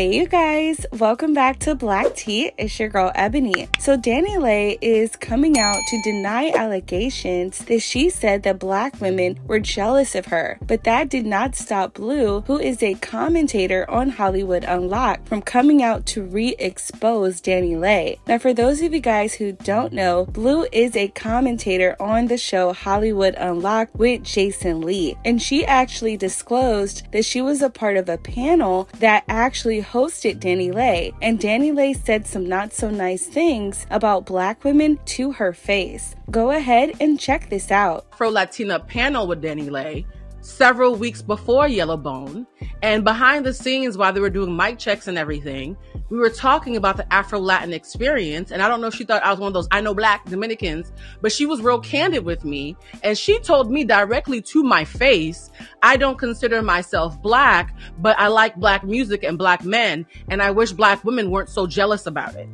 Hey you guys, welcome back to Black Tea. It's your girl Ebony. So DaniLeigh is coming out to deny allegations that she said that black women were jealous of her. But that did not stop Blue, who is a commentator on Hollywood Unlocked, from coming out to re-expose DaniLeigh. Now for those of you guys who don't know, Blue is a commentator on the show Hollywood Unlocked with Jason Lee. And she actually disclosed that she was a part of a panel that actually hosted DaniLeigh, and DaniLeigh said some not so nice things about black women to her face. Go ahead and check this out. Afro-Latina panel with DaniLeigh several weeks before Yellowbone, and behind the scenes while they were doing mic checks and everything, we were talking about the Afro-Latin experience. And I don't know if she thought I was one of those I know black Dominicans, but she was real candid with me. And she told me directly to my face, I don't consider myself black, but I like black music and black men. And I wish black women weren't so jealous about it.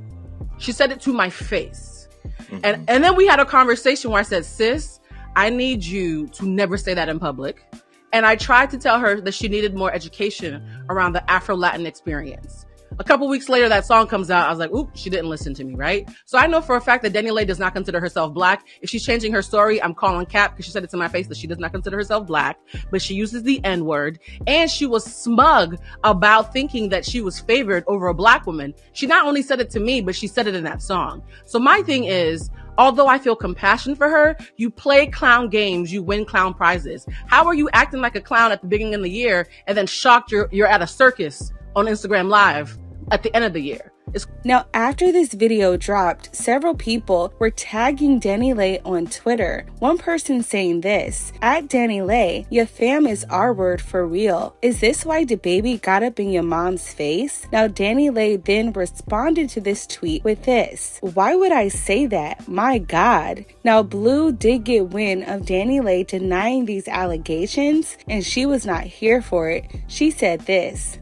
She said it to my face. Mm-hmm. And then we had a conversation where I said, sis, I need you to never say that in public. And I tried to tell her that she needed more education around the Afro-Latin experience. A couple weeks later, that song comes out. I was like, oop, she didn't listen to me, right? So I know for a fact that DaniLeigh does not consider herself black. If she's changing her story, I'm calling cap because she said it to my face that she does not consider herself black, but she uses the N-word. And she was smug about thinking that she was favored over a black woman. She not only said it to me, but she said it in that song. So my thing is, although I feel compassion for her, you play clown games, you win clown prizes. How are you acting like a clown at the beginning of the year and then shocked you're at a circus on Instagram Live at the end of the year? Now, after this video dropped, several people were tagging DaniLeigh on Twitter. One person saying this, at DaniLeigh, your fam is our word for real. Is this why the baby got up in your mom's face? Now, DaniLeigh then responded to this tweet with this, why would I say that? My God. Now, Blue did get wind of DaniLeigh denying these allegations, and she was not here for it. She said this,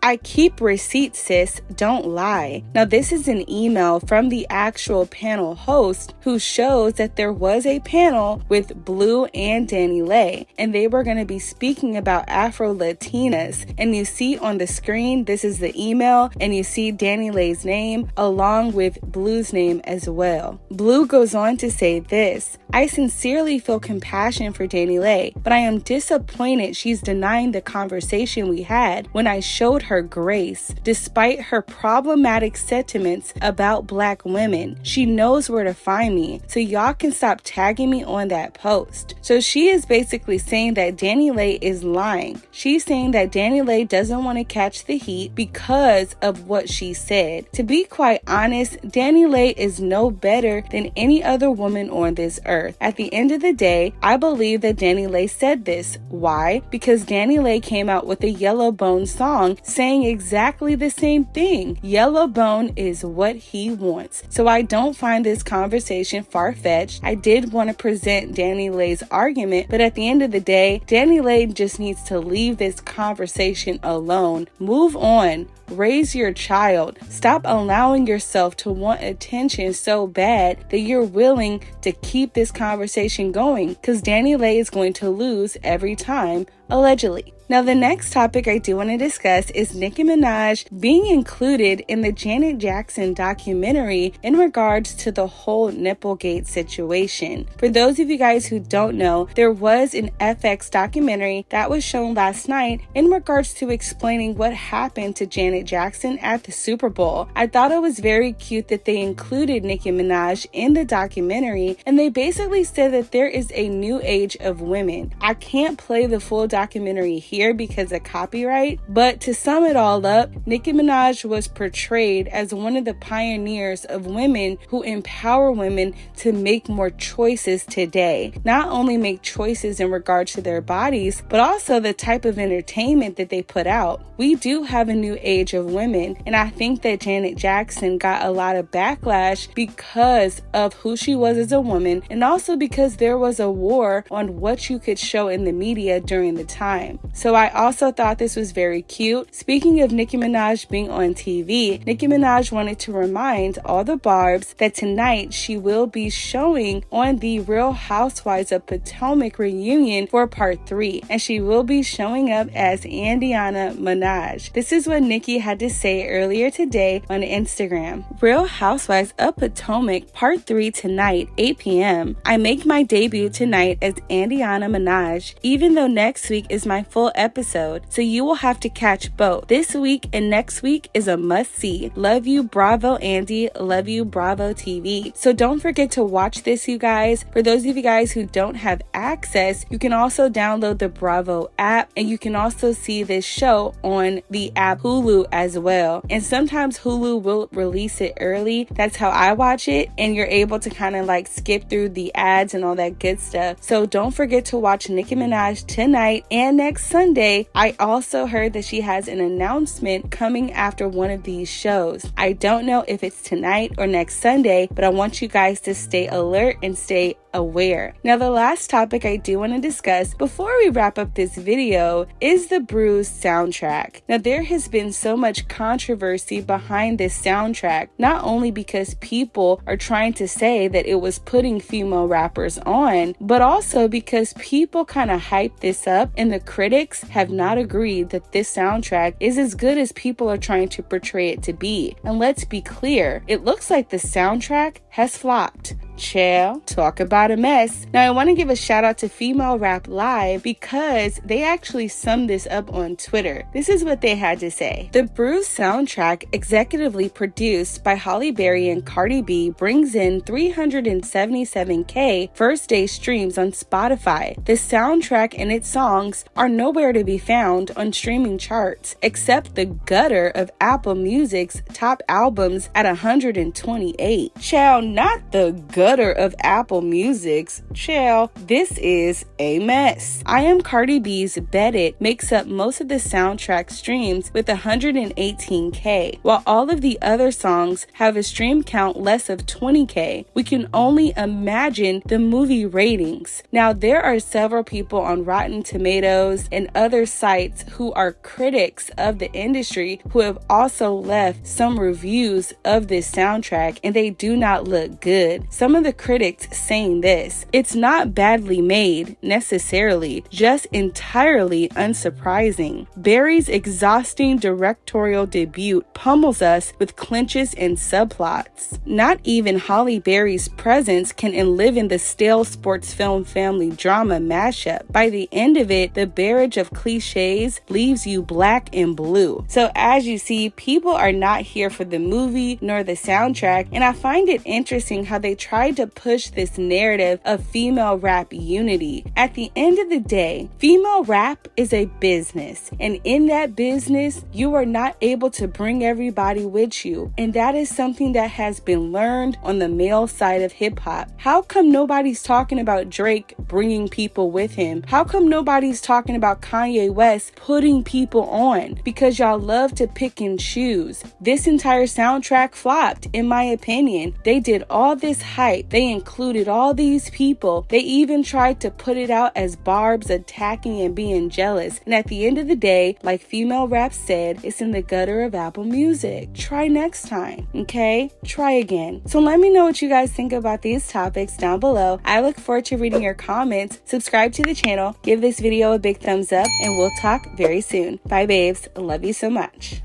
I keep receipts, sis, don't lie. Now, this is an email from the actual panel host who shows that there was a panel with Blue and DaniLeigh, and they were going to be speaking about Afro-Latinas. And you see on the screen, this is the email, and you see DaniLeigh's name along with Blue's name as well. Blue goes on to say this, I sincerely feel compassion for DaniLeigh, but I am disappointed she's denying the conversation we had when I showed her grace. Despite her problematic sentiments about black women, she knows where to find me, so y'all can stop tagging me on that post. So she is basically saying that DaniLeigh is lying. She's saying that DaniLeigh doesn't want to catch the heat because of what she said. To be quite honest, DaniLeigh is no better than any other woman on this earth. At the end of the day, I believe that DaniLeigh said this. Why? Because DaniLeigh came out with a Yellowbone song saying exactly the same thing. Yellowbone is what he wants. So I don't find this conversation far-fetched. I did want to present DaniLeigh's argument, but at the end of the day, DaniLeigh just needs to leave this conversation alone. Move on. Raise your child. Stop allowing yourself to want attention so bad that you're willing to keep this conversation going, because DaniLeigh is going to lose every time, allegedly. Now, the next topic I do want to discuss is Nicki Minaj being included in the Janet Jackson documentary in regards to the whole Nipplegate situation. For those of you guys who don't know, there was an FX documentary that was shown last night in regards to explaining what happened to Janet Jackson at the Super Bowl. I thought it was very cute that they included Nicki Minaj in the documentary, and they basically said that there is a new age of women. I can't play the full documentary here because of copyright, but to sum it all up, Nicki Minaj was portrayed as one of the pioneers of women who empower women to make more choices today. Not only make choices in regards to their bodies, but also the type of entertainment that they put out. We do have a new age bunch of women. And I think that Janet Jackson got a lot of backlash because of who she was as a woman, and also because there was a war on what you could show in the media during the time. So I also thought this was very cute. Speaking of Nicki Minaj being on TV, Nicki Minaj wanted to remind all the Barbs that tonight she will be showing on the Real Housewives of Potomac reunion for part 3, and she will be showing up as Indiana Minaj. This is what Nicki had to say earlier today on Instagram. Real Housewives of Potomac part 3 tonight, 8 p.m. I make my debut tonight as Indiana Minaj, even though next week is my full episode, so you will have to catch both. This week and next week is a must-see. Love you, Bravo Andy. Love you, Bravo TV. So don't forget to watch this, you guys. For those of you guys who don't have access, you can also download the Bravo app, and you can also see this show on the app Hulu as well. And sometimes Hulu will release it early. That's how I watch it, and you're able to kind of like skip through the ads and all that good stuff. So don't forget to watch Nicki Minaj tonight and next Sunday. I also heard that she has an announcement coming after one of these shows. I don't know if it's tonight or next Sunday, but I want you guys to stay alert and stay aware. Now, the last topic I do want to discuss before we wrap up this video is the Bruised soundtrack. Now, there has been so much controversy behind this soundtrack, not only because people are trying to say that it was putting female rappers on, but also because people kind of hype this up, and the critics have not agreed that this soundtrack is as good as people are trying to portray it to be. And let's be clear, it looks like the soundtrack has flopped. Chill, talk about a mess. Now, I want to give a shout out to Female Rap Live because they actually summed this up on Twitter. This is what they had to say. The Bruised soundtrack, executively produced by Halle Berry and Cardi B, brings in 377K first-day streams on Spotify. The soundtrack and its songs are nowhere to be found on streaming charts, except the gutter of Apple Music's top albums at 128. Child, not the gutter of Apple Music's. Chill, this is a mess. I Am Cardi B's Bet It makes up most of the soundtrack streams with 118K, while all of the other songs have a stream count less of 20K. We can only imagine the movie ratings. Now, there are several people on Rotten Tomatoes and other sites who are critics of the industry who have also left some reviews of this soundtrack, and they do not look good. Some of the critics saying this: it's not badly made necessarily, just entirely unsurprising. Berry's exhausting directorial debut pummels us with clinches and subplots. Not even Halle Berry's presence can enliven the stale sports film family drama mashup. By the end of it, the barrage of cliches leaves you black and blue. So as you see, people are not here for the movie nor the soundtrack, and I find it interesting how they tried to push this narrative of female rap unity. At the end of the day, female rap is a business, and in that business, you are not able to bring everybody with you, and that is something that has been learned on the male side of hip-hop. How come nobody's talking about Drake bringing people with him? How come nobody's talking about Kanye West putting people on? Because y'all love to pick and choose. This entire soundtrack flopped, in my opinion. They did all this hype. They included all these people. They even tried to put it out as Barb's attacking and being jealous. And at the end of the day, like Female Rap said, it's in the gutter of Apple Music. Try next time, okay? Try again. So let me know what you guys think about these topics down below. I look forward to reading your comments. Subscribe to the channel, give this video a big thumbs up, and we'll talk very soon. Bye, babes. Love you so much.